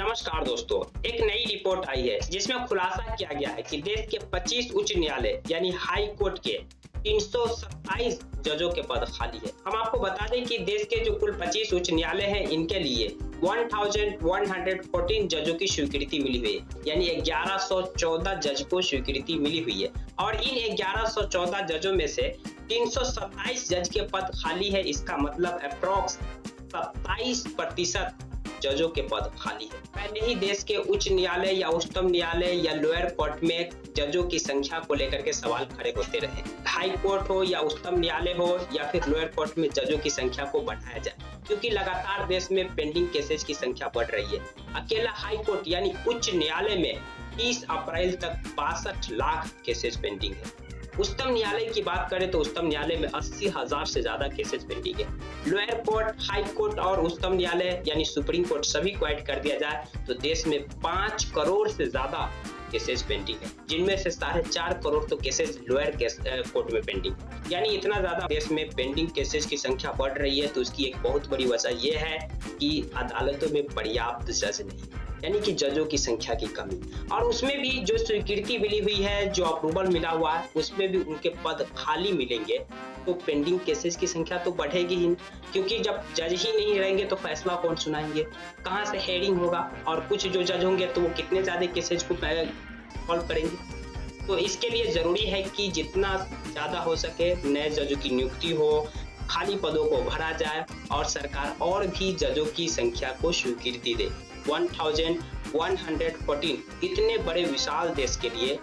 नमस्कार दोस्तों, एक नई रिपोर्ट आई है जिसमें खुलासा किया गया है कि देश के 25 उच्च न्यायालय यानी हाई कोर्ट के 327 जजों के पद खाली है। हम आपको बता दें कि देश के जो कुल 25 उच्च न्यायालय हैं इनके लिए 1114 जजों की स्वीकृति मिली हुई है, यानी 1114 जज को स्वीकृति मिली हुई है और इन 1114 जजों में से 327 जज के पद खाली है। इसका मतलब अप्रॉक्स 27% जजों के पद खाली है। पहले ही देश के उच्च न्यायालय या उच्चतम न्यायालय या लोअर कोर्ट में जजों की संख्या को लेकर के सवाल खड़े होते रहे। हाई कोर्ट हो या उच्चतम न्यायालय हो या फिर लोअर कोर्ट में जजों की संख्या को बढ़ाया जाए, क्योंकि लगातार देश में पेंडिंग केसेज की संख्या बढ़ रही है। अकेला हाई कोर्ट यानी उच्च न्यायालय में 30 अप्रैल तक 62 लाख केसेज पेंडिंग है। उच्चतम न्यायालय की बात करें तो उच्चतम न्यायालय में 80,000 से ज्यादा केसेज पेंडिंग है। लोअर कोर्ट, हाई कोर्ट और उच्चतम न्यायालय यानी सुप्रीम कोर्ट सभी को ऐड कर दिया जाए तो देश में 5 करोड़ से ज्यादा केसेज पेंडिंग है, जिनमें से 4.5 करोड़ तो केसेज लोअर कोर्ट में पेंडिंग। यानी इतना ज्यादा देश में पेंडिंग केसेज की संख्या बढ़ रही है तो उसकी एक बहुत बड़ी वजह यह है कि अदालतों में पर्याप्त जज नहीं, यानी कि जजों की संख्या की कमी। और उसमें भी जो स्वीकृति मिली हुई है, जो अप्रूवल मिला हुआ है, उसमें भी उनके पद खाली मिलेंगे तो पेंडिंग केसेस की संख्या तो बढ़ेगी ही, क्योंकि जब जज ही नहीं रहेंगे तो फैसला कौन सुनाएंगे, कहां से हेयरिंग होगा और कुछ जो जज होंगे तो वो कितने ज्यादा केसेज को सॉल्व करेंगे। तो इसके लिए जरूरी है कि जितना ज्यादा हो सके नए जजों की नियुक्ति हो, खाली पदों को भरा जाए और सरकार और भी जजों की संख्या को स्वीकृति दे। 1114 इतने बड़े विशाल देश के लिए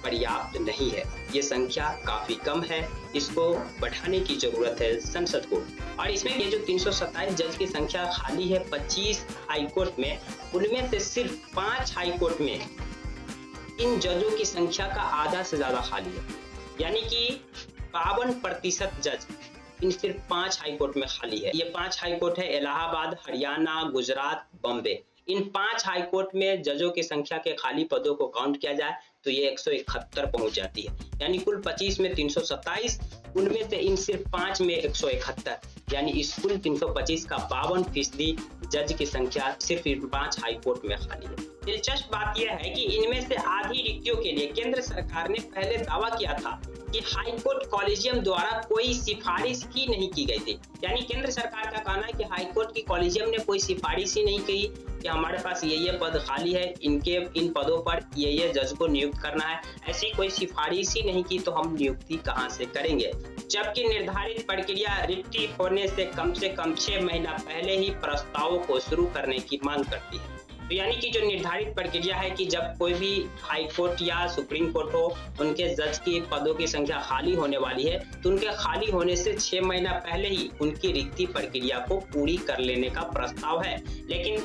पर्याप्त नहीं है, ये संख्या काफी कम है, इसको बढ़ाने की जरूरत है संसद को। और इसमें ये जो 327 जज की संख्या खाली है 25 हाई कोर्ट में, उनमें से सिर्फ 5 हाई कोर्ट में इन जजों की संख्या का आधा से ज्यादा खाली है, यानी कि 52% जज इन सिर्फ 5 हाई कोर्ट में खाली है। ये 5 हाई कोर्ट है इलाहाबाद, हरियाणा, गुजरात, बॉम्बे। इन 5 हाई कोर्ट में जजों की संख्या के खाली पदों को काउंट किया जाए तो ये 171 पहुंच जाती है, यानी कुल 25 में 327, उनमें से इन सिर्फ 5 में 171, यानी इस कुल 325 का 52% जज की संख्या सिर्फ इन 5 हाई कोर्ट में खाली है। दिलचस्प बात यह है कि इनमें से आधी रिक्तियों के लिए केंद्र सरकार ने पहले दावा किया था कि हाई कोर्ट कॉलेजियम द्वारा कोई सिफारिश ही नहीं की गई थी। यानी केंद्र सरकार का कहना है कि हाई कोर्ट की कॉलेजियम ने कोई सिफारिश ही नहीं की कि हमारे पास ये पद खाली है, इन पदों पर ये जज को नियुक्त करना है, ऐसी कोई सिफारिश ही नहीं की तो हम नियुक्ति कहां से करेंगे। जबकि निर्धारित प्रक्रिया रिक्ति होने से कम 6 महीना पहले ही प्रस्तावों को शुरू करने की मांग करती है। तो यानी कि जो निर्धारित प्रक्रिया है कि जब कोई भी हाई कोर्ट या सुप्रीम कोर्ट हो, उनके जज की पदों की संख्या खाली होने वाली है तो उनके खाली होने से 6 महीना पहले ही उनकी रिक्ति प्रक्रिया को पूरी कर लेने का प्रस्ताव है। लेकिन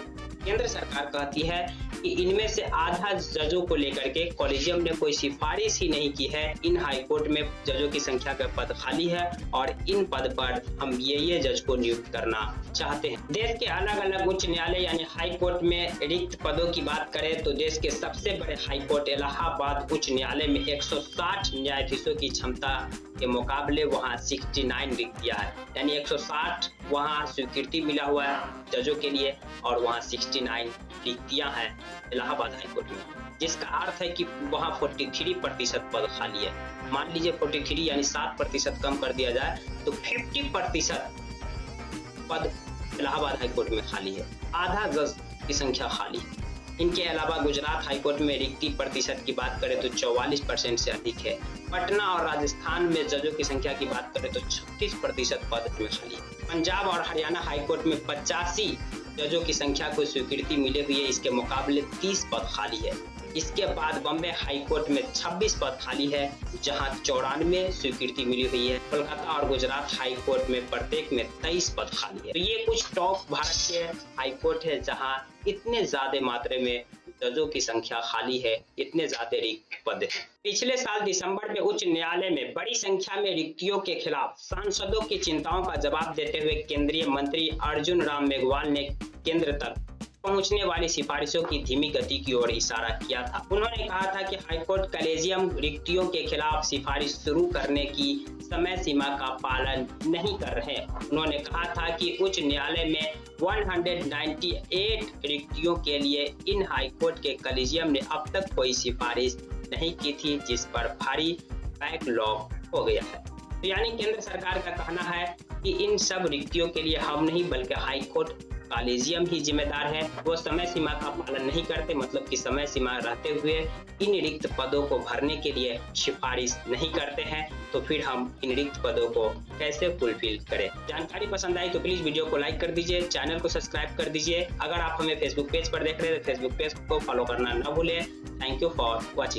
केंद्र सरकार कहती है कि इनमें से आधा जजों को लेकर के कॉलेजियम ने कोई सिफारिश ही नहीं की है। इन हाई कोर्ट में जजों की संख्या का पद खाली है और इन पद पर हम ये जज को नियुक्त करना चाहते हैं। देश के अलग अलग उच्च न्यायालय यानी हाई कोर्ट में रिक्त पदों की बात करें तो देश के सबसे बड़े हाई कोर्ट इलाहाबाद उच्च न्यायालय में 160 न्यायाधीशों की क्षमता के मुकाबले वहाँ 69 रिक्तियां है, यानी 160 वहाँ स्वीकृति मिला हुआ है जजों के लिए और वहाँ 69 रिक्तियां हैं इलाहाबाद हाई कोर्ट में, जिसका अर्थ है कि वहाँ 43% पद खाली है। मान लीजिए 43 यानी 7% कम कर दिया जाए तो 50% पद इलाहाबाद हाई कोर्ट में खाली है, आधा जज की संख्या खाली है। इनके अलावा गुजरात हाई कोर्ट में रिक्ति प्रतिशत की बात करें तो 44% से अधिक है। पटना और राजस्थान में जजों की संख्या की बात करें तो 36% पद में खाली है। पंजाब और हरियाणा हाई कोर्ट में 85 जजों की संख्या को स्वीकृति मिली हुई है, इसके मुकाबले 30 पद खाली है। इसके बाद बॉम्बे हाई कोर्ट में 26 पद खाली है जहां 94 स्वीकृति मिली हुई है। कोलकाता और गुजरात हाई कोर्ट में प्रत्येक में 23 पद खाली है। तो ये कुछ टॉप भारत के हाई कोर्ट है जहां इतने ज्यादा मात्रा में जजों की संख्या खाली है, इतने ज्यादा रिक्त पद हैं। पिछले साल दिसंबर में उच्च न्यायालय में बड़ी संख्या में रिक्तियों के खिलाफ सांसदों की चिंताओं का जवाब देते हुए केंद्रीय मंत्री अर्जुन राम मेघवाल ने केंद्र तक पहुंचने वाली सिफारिशों की धीमी गति की ओर इशारा किया था। उन्होंने कहा था कि हाईकोर्ट कॉलेजियम रिक्तियों के खिलाफ सिफारिश शुरू करने की समय सीमा का पालन नहीं कर रहे। उन्होंने कहा था कि उच्च न्यायालय में 198 रिक्तियों के लिए इन हाईकोर्ट के कॉलेजियम ने अब तक कोई सिफारिश नहीं की थी, जिस पर भारी बैकलॉग हो गया है। तो यानी केंद्र सरकार का कहना है कि इन सब रिक्तियों के लिए हम नहीं बल्कि हाईकोर्ट कॉलेजियम ही जिम्मेदार है। वो समय सीमा का पालन नहीं करते, मतलब कि समय सीमा रहते हुए इन रिक्त पदों को भरने के लिए सिफारिश नहीं करते हैं, तो फिर हम इन रिक्त पदों को कैसे फुलफिल करें। जानकारी पसंद आई तो प्लीज वीडियो को लाइक कर दीजिए, चैनल को सब्सक्राइब कर दीजिए। अगर आप हमें फेसबुक पेज पर देख रहे हैं तो फेसबुक पेज को फॉलो करना न भूलें। Thank you for watching.